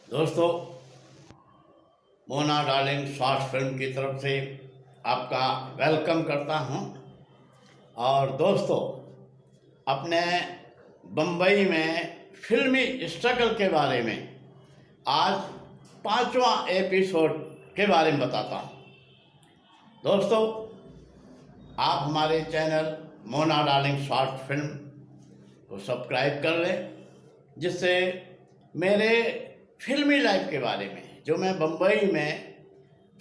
दोस्तों, Mona darling short film की तरफ से आपका वेलकम करता हूं। और दोस्तों, अपने बम्बई में फिल्मी स्ट्रगल के बारे में आज 5वां एपिसोड के बारे में बताता हूं। दोस्तों, आप हमारे channel Mona darling short film को सब्सक्राइब कर लें, जिससे मेरे फिल्मी लाइफ के बारे में, जो मैं बम्बई में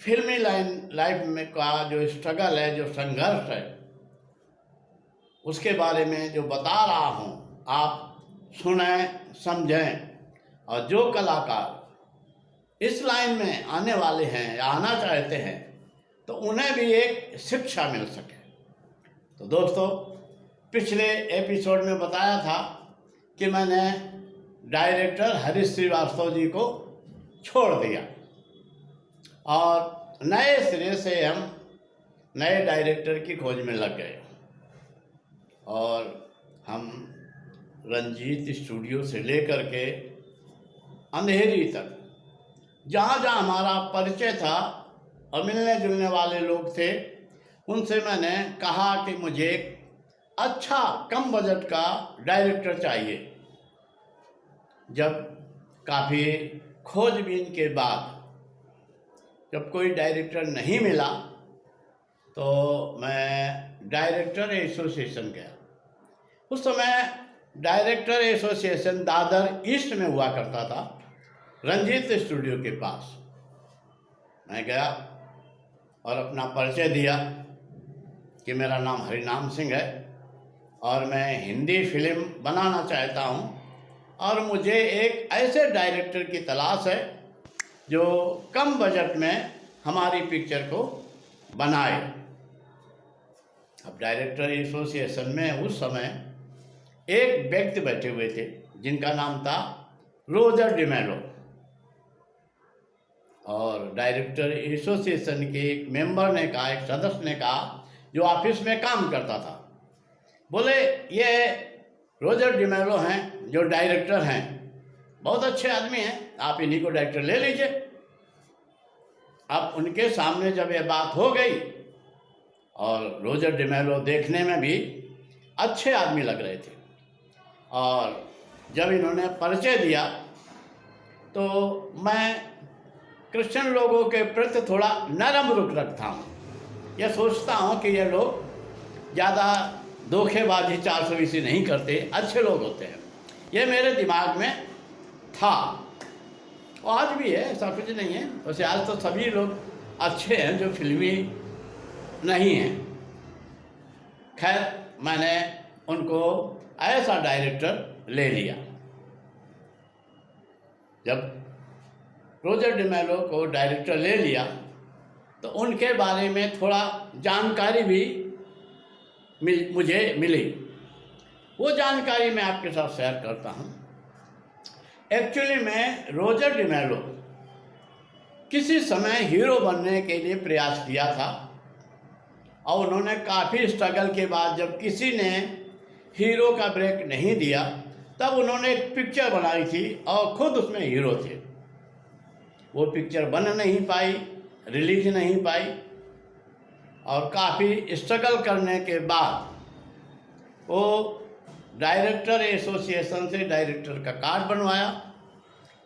फिल्मी लाइफ में का जो स्ट्रगल है, जो संघर्ष है, उसके बारे में जो बता रहा हूँ, आप सुनें, समझें। और जो कलाकार इस लाइन में आने वाले हैं या आना चाहते हैं, तो उन्हें भी एक शिक्षा मिल सके। तो दोस्तों, पिछले एपिसोड में बताया था कि मैंने डायरेक्टर हरीश श्रीवास्तव जी को छोड़ दिया और नए सिरे से हम नए डायरेक्टर की खोज में लग गए। और हम रंजीत स्टूडियो से लेकर के अंधेरी तक, जहाँ जहाँ हमारा परिचय था और मिलने जुलने वाले लोग थे, उनसे मैंने कहा कि मुझे एक अच्छा कम बजट का डायरेक्टर चाहिए। जब काफ़ी खोजबीन के बाद जब कोई डायरेक्टर नहीं मिला, तो मैं डायरेक्टर एसोसिएशन गया। उस समय डायरेक्टर एसोसिएशन दादर ईस्ट में हुआ करता था, रंजीत स्टूडियो के पास। मैं गया और अपना परिचय दिया कि मेरा नाम हरिनाम सिंह है और मैं हिंदी फिल्म बनाना चाहता हूँ, और मुझे एक ऐसे डायरेक्टर की तलाश है जो कम बजट में हमारी पिक्चर को बनाए। अब डायरेक्टर एसोसिएशन में उस समय एक व्यक्ति बैठे हुए थे जिनका नाम था रोजर डिमेलो, और डायरेक्टर एसोसिएशन के एक मेंबर ने कहा, एक सदस्य ने कहा, जो ऑफिस में काम करता था, बोले ये रोजर डिमेलो हैं जो डायरेक्टर हैं, बहुत अच्छे आदमी हैं, आप इन्हीं को डायरेक्टर ले लीजिए। अब उनके सामने जब ये बात हो गई, और रोजर डिमेलो देखने में भी अच्छे आदमी लग रहे थे, और जब इन्होंने परिचय दिया, तो मैं क्रिश्चियन लोगों के प्रति थोड़ा नरम रुख रखता हूँ। यह सोचता हूँ कि ये लोग ज़्यादा धोखेबाजी 420 नहीं करते, अच्छे लोग होते हैं। ये मेरे दिमाग में था, और आज भी है, ऐसा कुछ नहीं है। वैसे आज तो सभी लोग अच्छे हैं जो फिल्मी नहीं हैं। खैर, मैंने उनको ऐसा डायरेक्टर ले लिया। जब रोजर डिमेलो को डायरेक्टर ले लिया, तो उनके बारे में थोड़ा जानकारी भी मुझे मिली। वो जानकारी मैं आपके साथ शेयर करता हूँ। एक्चुअली में रोजर डिमेलो किसी समय हीरो बनने के लिए प्रयास किया था, और उन्होंने काफ़ी स्ट्रगल के बाद जब किसी ने हीरो का ब्रेक नहीं दिया, तब उन्होंने एक पिक्चर बनाई थी और खुद उसमें हीरो थे। वो पिक्चर बन नहीं पाई, रिलीज नहीं पाई, और काफ़ी स्ट्रगल करने के बाद वो डायरेक्टर एसोसिएशन से डायरेक्टर का कार्ड बनवाया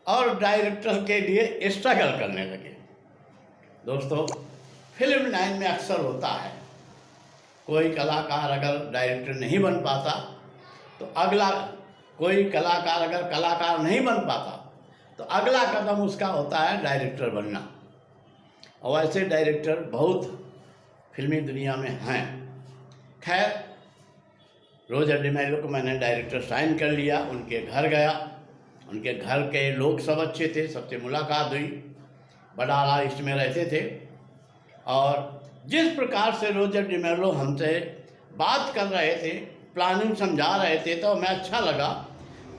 और डायरेक्टर के लिए स्ट्रगल करने लगे। दोस्तों, फिल्म लाइन में अक्सर होता है, कोई कलाकार अगर डायरेक्टर नहीं बन पाता, तो अगला कोई कलाकार अगर कलाकार नहीं बन पाता, तो अगला कदम उसका होता है डायरेक्टर बनना। और ऐसे डायरेक्टर बहुत फिल्मी दुनिया में हैं। खैर, रोजर डिमेलो को मैंने डायरेक्टर साइन कर लिया, उनके घर गया, उनके घर के लोग सब अच्छे थे, सबसे मुलाकात हुई, बडाला ईस्ट में रहते थे। और जिस प्रकार से रोजर डिमेलो हमसे बात कर रहे थे, प्लानिंग समझा रहे थे, तो हमें अच्छा लगा।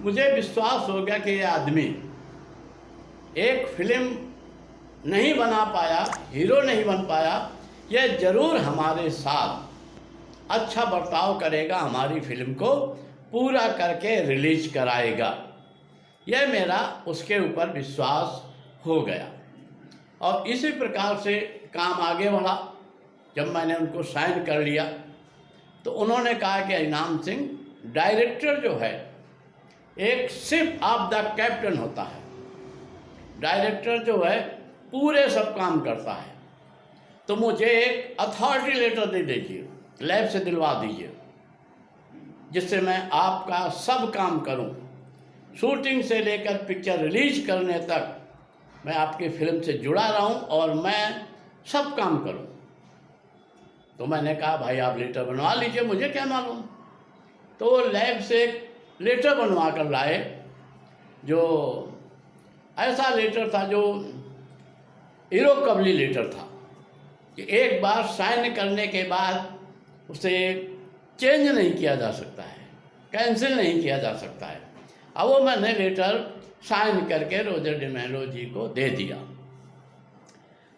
मुझे विश्वास हो गया कि ये आदमी एक फिल्म नहीं बना पाया, हीरो नहीं बन पाया, यह जरूर हमारे साथ अच्छा बर्ताव करेगा, हमारी फिल्म को पूरा करके रिलीज कराएगा। यह मेरा उसके ऊपर विश्वास हो गया और इसी प्रकार से काम आगे बढ़ा। जब मैंने उनको साइन कर लिया तो उन्होंने कहा कि इनाम सिंह, डायरेक्टर जो है एक शिप ऑफ द कैप्टन होता है। डायरेक्टर जो है पूरे सब काम करता है, तो मुझे एक अथॉरिटी लेटर दे दीजिए, लैब से दिलवा दीजिए, जिससे मैं आपका सब काम करूं, शूटिंग से लेकर पिक्चर रिलीज करने तक मैं आपकी फिल्म से जुड़ा रहूं और मैं सब काम करूं। तो मैंने कहा भाई आप लेटर बनवा लीजिए, मुझे क्या मालूम। तो वो लैब से एक लेटर बनवा कर लाए, जो ऐसा लेटर था जो इरोकबली लेटर था कि एक बार साइन करने के बाद उसे चेंज नहीं किया जा सकता है, कैंसिल नहीं किया जा सकता है। अब वो मैंने लेटर साइन करके रोजर डी मेलो जी को दे दिया।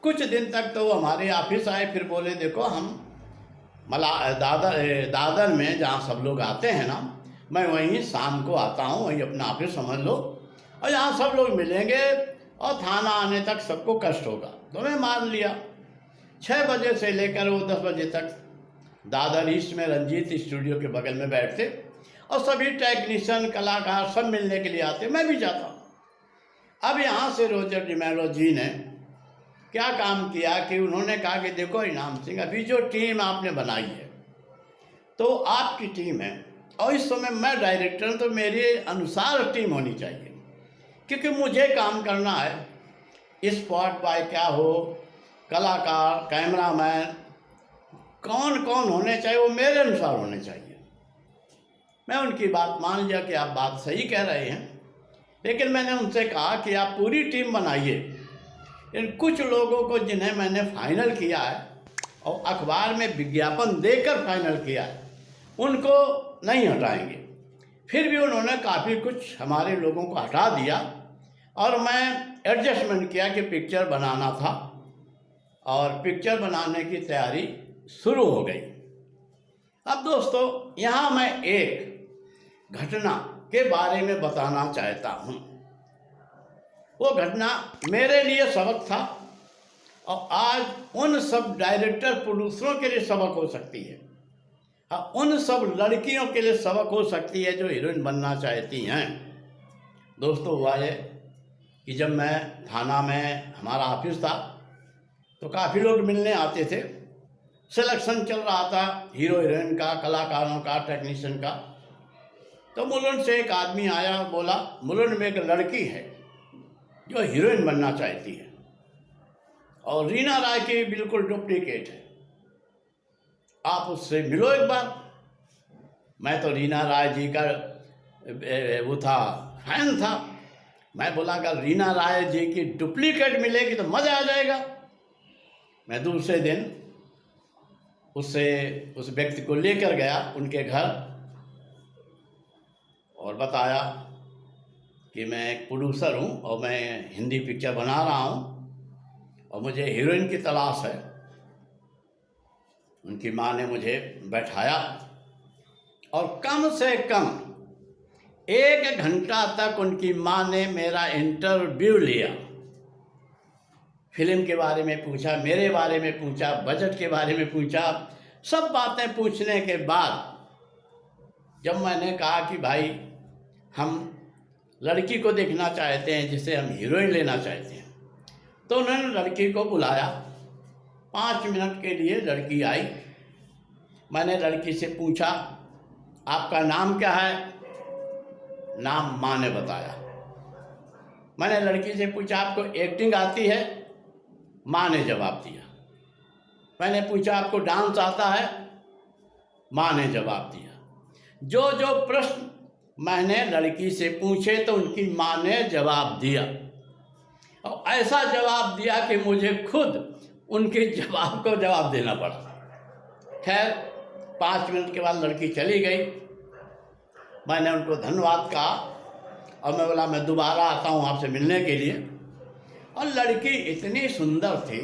कुछ दिन तक तो वो हमारे ऑफिस आए, फिर बोले देखो हम दादर में जहाँ सब लोग आते हैं ना, मैं वहीं शाम को आता हूँ, वहीं अपना ऑफिस समझ लो, और यहाँ सब लोग मिलेंगे और थाना आने तक सबको कष्ट होगा। तो मैं मान लिया। 6 बजे से लेकर वो 10 बजे तक दादर ईस्ट में रंजीत स्टूडियो के बगल में बैठते और सभी टेक्नीशियन कलाकार सब मिलने के लिए आते, मैं भी जाता हूँ। अब यहाँ से रोजर डी मेलो जी ने क्या काम किया कि उन्होंने कहा कि देखो इनाम सिंह, अभी जो टीम आपने बनाई है तो आपकी टीम है और इस समय मैं डायरेक्टर हूँ, तो मेरे अनुसार टीम होनी चाहिए, क्योंकि मुझे काम करना है। स्पॉट बॉय क्या हो, कलाकार, कैमरामैन, कौन कौन होने चाहिए वो मेरे अनुसार होने चाहिए। मैं उनकी बात मान लिया कि आप बात सही कह रहे हैं, लेकिन मैंने उनसे कहा कि आप पूरी टीम बनाइए, इन कुछ लोगों को जिन्हें मैंने फाइनल किया है और अखबार में विज्ञापन देकर फाइनल किया है, उनको नहीं हटाएंगे। फिर भी उन्होंने काफ़ी कुछ हमारे लोगों को हटा दिया और मैं एडजस्टमेंट किया कि पिक्चर बनाना था और पिक्चर बनाने की तैयारी शुरू हो गई। अब दोस्तों, यहाँ मैं एक घटना के बारे में बताना चाहता हूँ। वो घटना मेरे लिए सबक था और आज उन सब डायरेक्टर प्रोड्यूसरों के लिए सबक हो सकती है, उन सब लड़कियों के लिए सबक हो सकती है जो हीरोइन बनना चाहती हैं। दोस्तों, हुआ है कि जब मैं थाना में हमारा ऑफिस था तो काफ़ी लोग मिलने आते थे, सिलेक्शन चल रहा था हीरो हीरोइन का, कलाकारों का, टेक्नीशियन का। तो मुलुंड से एक आदमी आया और बोला मुलुंड में एक लड़की है जो हीरोइन बनना चाहती है और रीना राय की बिल्कुल डुप्लीकेट है, आप उससे मिलो एक बार। मैं तो रीना राय जी का वो था, फैन था। मैं बोला अगर रीना राय जी की डुप्लीकेट मिलेगी तो मज़ा आ जाएगा। मैं दूसरे दिन उस व्यक्ति को लेकर गया उनके घर और बताया कि मैं एक प्रोड्यूसर हूँ और मैं हिंदी पिक्चर बना रहा हूँ और मुझे हीरोइन की तलाश है। उनकी माँ ने मुझे बैठाया और कम से कम 1 घंटा तक उनकी माँ ने मेरा इंटरव्यू लिया। फिल्म के बारे में पूछा, मेरे बारे में पूछा, बजट के बारे में पूछा। सब बातें पूछने के बाद जब मैंने कहा कि भाई हम लड़की को देखना चाहते हैं जिसे हम हीरोइन लेना चाहते हैं, तो उन्होंने लड़की को बुलाया। 5 मिनट के लिए लड़की आई। मैंने लड़की से पूछा आपका नाम क्या है? नाम माँ ने बताया। मैंने लड़की से पूछा आपको एक्टिंग आती है? माँ ने जवाब दिया। मैंने पूछा आपको डांस आता है? माँ ने जवाब दिया। जो जो प्रश्न मैंने लड़की से पूछे तो उनकी माँ ने जवाब दिया और ऐसा जवाब दिया कि मुझे खुद उनके जवाब को जवाब देना पड़ा। खैर 5 मिनट के बाद लड़की चली गई। मैंने उनको धन्यवाद कहा और मैं बोला मैं दोबारा आता हूँ आपसे मिलने के लिए। और लड़की इतनी सुंदर थी,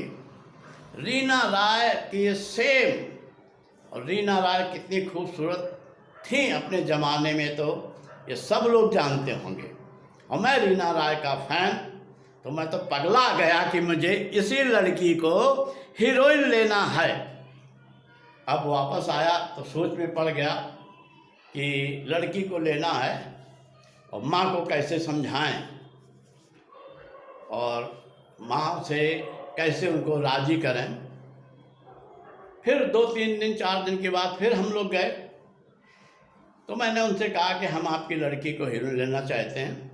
रीना राय की सेम। और रीना राय कितनी खूबसूरत थी अपने ज़माने में तो ये सब लोग जानते होंगे। और मैं रीना राय का फैन, तो मैं तो पगला गया कि मुझे इसी लड़की को हीरोइन लेना है। अब वापस आया तो सोच में पड़ गया कि लड़की को लेना है और माँ को कैसे समझाएं और माँ से कैसे उनको राज़ी करें। फिर 2-3 दिन 4 दिन के बाद फिर हम लोग गए, तो मैंने उनसे कहा कि हम आपकी लड़की को हीरोइन लेना चाहते हैं,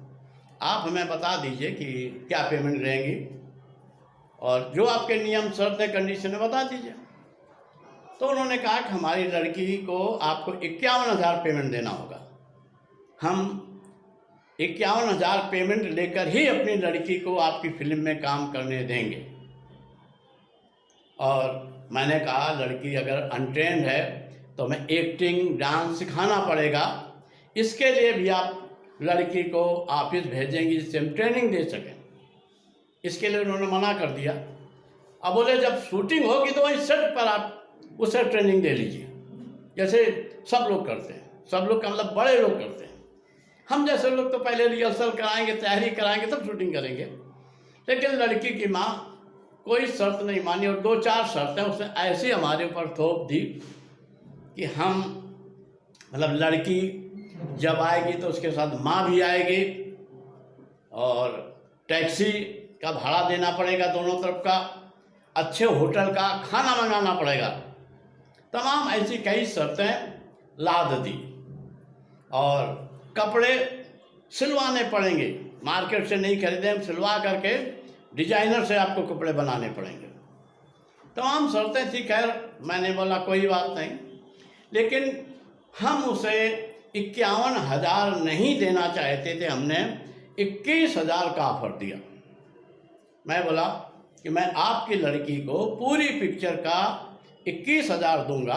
आप हमें बता दीजिए कि क्या पेमेंट रहेंगी और जो आपके नियम शर्तें कंडीशन बता दीजिए। तो उन्होंने कहा कि हमारी लड़की को आपको 51,000 पेमेंट देना होगा। हम 51,000 पेमेंट लेकर ही अपनी लड़की को आपकी फिल्म में काम करने देंगे। और मैंने कहा लड़की अगर अनट्रेंड है तो हमें एक्टिंग डांस सिखाना पड़ेगा, इसके लिए भी आप लड़की को ऑफिस भेजेंगे जिससे हम ट्रेनिंग दे सकें। इसके लिए उन्होंने मना कर दिया। अब बोले जब शूटिंग होगी तो वहीं सेट पर आप उससे ट्रेनिंग दे लीजिए, जैसे सब लोग करते हैं, सब लोग का मतलब बड़े लोग करते हैं। हम जैसे लोग तो पहले रिहर्सल कराएंगे, तैयारी कराएंगे, तब शूटिंग करेंगे। लेकिन लड़की की माँ कोई शर्त नहीं मानी और 2-4 शर्तें उसने ऐसी हमारे ऊपर थोप दी कि हम मतलब लड़की जब आएगी तो उसके साथ माँ भी आएगी और टैक्सी का भाड़ा देना पड़ेगा दोनों तरफ का, अच्छे होटल का खाना मंगाना पड़ेगा, तमाम ऐसी कई शर्तें लाद दी। और कपड़े सिलवाने पड़ेंगे, मार्केट से नहीं खरीदे, हम सिलवा करके डिजाइनर से आपको कपड़े बनाने पड़ेंगे। तमाम शर्तें थी। खैर मैंने बोला कोई बात नहीं, लेकिन हम उसे 51,000 नहीं देना चाहते थे, हमने 21,000 का ऑफर दिया। मैं बोला कि मैं आपकी लड़की को पूरी पिक्चर का 21,000 दूंगा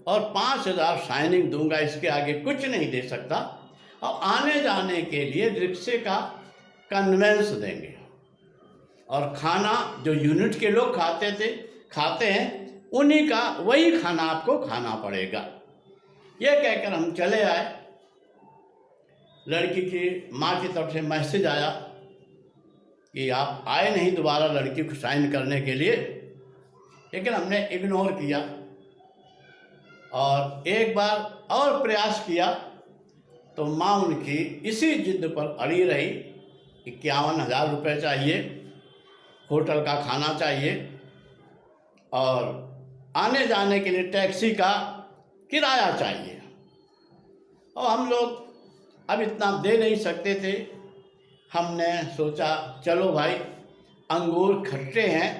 और 5,000 शाइनिंग दूंगा, इसके आगे कुछ नहीं दे सकता, और आने जाने के लिए रिक्शे का कन्वेंस देंगे और खाना जो यूनिट के लोग खाते हैं उन्हीं का वही खाना आपको खाना पड़ेगा। ये कहकर हम चले आए। लड़की की माँ की तरफ से मैसेज आया कि आप आए नहीं दोबारा लड़की को साइन करने के लिए, लेकिन हमने इग्नोर किया और एक बार और प्रयास किया तो माँ उनकी इसी जिद पर अड़ी रही। 51,000 रुपये चाहिए, होटल का खाना चाहिए और आने जाने के लिए टैक्सी का किराया चाहिए, और हम लोग अब इतना दे नहीं सकते थे। हमने सोचा चलो भाई अंगूर खट्टे हैं,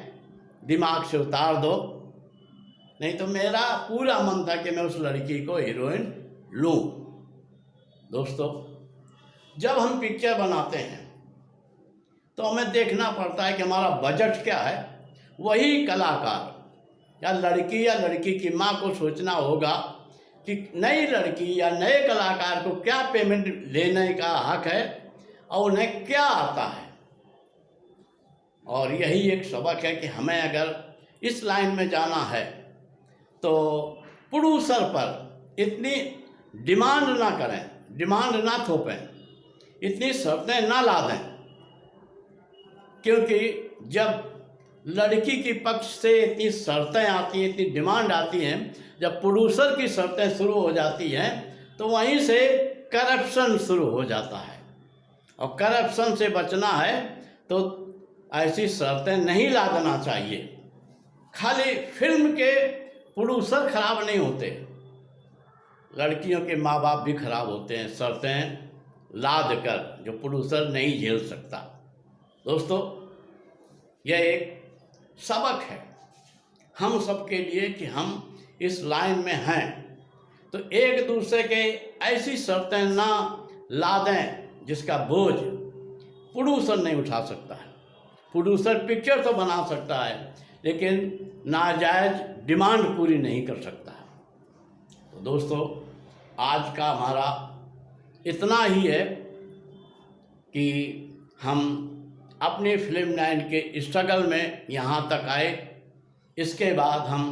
दिमाग से उतार दो, नहीं तो मेरा पूरा मन था कि मैं उस लड़की को हीरोइन लूँ। दोस्तों, जब हम पिक्चर बनाते हैं तो हमें देखना पड़ता है कि हमारा बजट क्या है। वही कलाकार या लड़की की माँ को सोचना होगा कि नई लड़की या नए कलाकार को क्या पेमेंट लेने का हक है और उन्हें क्या आता है। और यही एक सबक है कि हमें अगर इस लाइन में जाना है तो प्रोड्यूसर पर इतनी डिमांड ना करें, डिमांड ना थोपें, इतनी शर्तें ना ला दें, क्योंकि जब लड़की की पक्ष से इतनी शर्तें आती हैं, इतनी डिमांड आती हैं, जब प्रोड्यूसर की शर्तें शुरू हो जाती हैं तो वहीं से करप्शन शुरू हो जाता है। और करप्शन से बचना है तो ऐसी शर्तें नहीं ला देना चाहिए। खाली फिल्म के प्रोड्यूसर खराब नहीं होते, लड़कियों के माँ बाप भी खराब होते हैं शर्तें लाद कर, जो प्रोड्यूसर नहीं झेल सकता। दोस्तों, यह एक सबक है हम सब के लिए कि हम इस लाइन में हैं तो एक दूसरे के ऐसी शर्तें ना ला दें जिसका बोझ प्रोड्यूसर नहीं उठा सकता है। प्रोड्यूसर पिक्चर तो बना सकता है लेकिन नाजायज़ डिमांड पूरी नहीं कर सकता है। तो दोस्तों, आज का हमारा इतना ही है कि हम अपनी फिल्म लाइन के स्ट्रगल में यहाँ तक आए। इसके बाद हम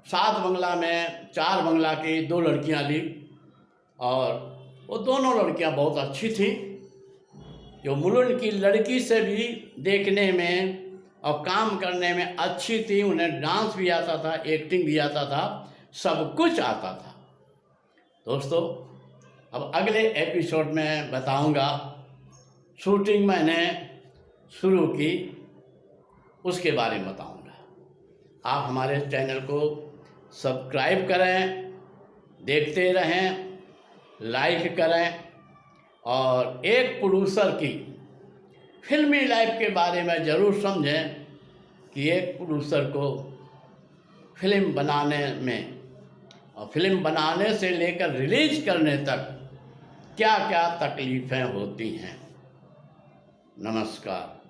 7 बंगला में 4 बंगला की 2 लड़कियाँ ली और वो दोनों लड़कियाँ बहुत अच्छी थी जो मुलुंड की लड़की से भी देखने में और काम करने में अच्छी थी, उन्हें डांस भी आता था, एक्टिंग भी आता था, सब कुछ आता था। दोस्तों, अब अगले एपिसोड में बताऊंगा शूटिंग मैंने शुरू की, उसके बारे में बताऊंगा। आप हमारे चैनल को सब्सक्राइब करें, देखते रहें, लाइक करें और एक प्रोड्यूसर की फिल्मी लाइफ के बारे में ज़रूर समझें कि एक प्रोड्यूसर को फिल्म बनाने में और फिल्म बनाने से लेकर रिलीज करने तक क्या क्या तकलीफ़ें होती हैं। नमस्कार।